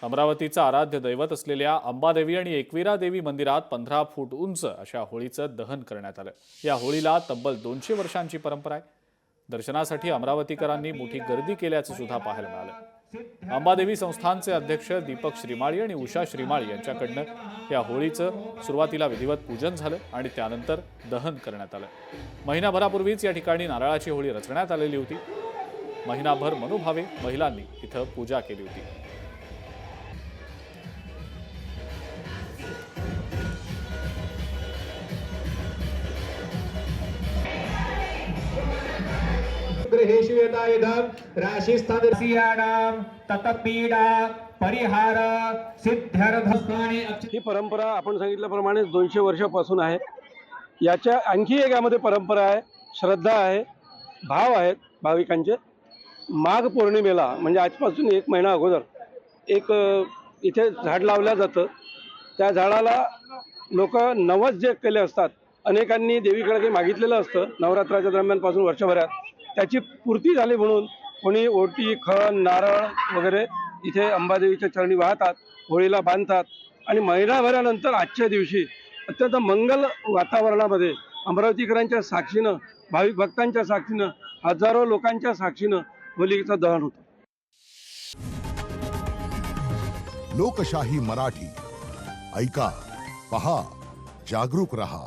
अमरावतीचं आराध्य दैवत असलेल्या अंबादेवी आणि एकविरा देवी मंदिरात 15 फूट उंच अशा होळीचं दहन करण्यात आलं। या होळीला तब्बल 200 वर्षांची परंपरा आहे। दर्शनासाठी अमरावतीकरांनी मोठी गर्दी केल्याचं सुद्धा पाहायला मिळालं। अंबादेवी संस्थानचे अध्यक्ष दीपक श्रीमाळी आणि उषा श्रीमाळी यांच्याकडनं या होळीचं सुरुवातीला विधिवत पूजन झालं आणि त्यानंतर दहन करण्यात आलं। महिनाभरापूर्वीच या ठिकाणी नारळाची होळी रचण्यात आलेली होती। महिनाभर मनोभावे महिलांनी इथं पूजा केली होती। गृहेषु यदा इदं राशिस्थानसियाणां ततपीडा परिहार सिद्ध्यर्थस्थाने। ही परंपरा आपण सांगितल्याप्रमाणे 200 वर्षापासून आहे। याच्या आणखी एक यामध्ये परंपरा आहे, श्रद्धा आहे, भाव आहेत भाविकांचे। माघ पौर्णिमेला म्हणजे आजपासून 1 महिना अगोदर एक इथे झाड लावलं जातं। त्या झाडाला लोक नवस जे केले असतात, अनेकांनी देवीकडे काही मागितलेलं असतं नवरात्राच्या दरम्यानपासून वर्षभरात, त्याची पूर्ती झाली म्हणून कोणी ओटी, खण, नारळ वगैरे इथे अंबादेवीच्या चरणी वाहतात, होळीला बांधतात आणि महिनाभरानंतर आजच्या दिवशी अत्यंत मंगल वातावरणामध्ये अमरावतीकरांच्या साक्षीनं, भाविक भक्तांच्या साक्षीनं, हजारो लोकांच्या साक्षीनं होळीचं दहन होतं। लोकशाही मराठी ऐका, पहा, जागरूक रहा।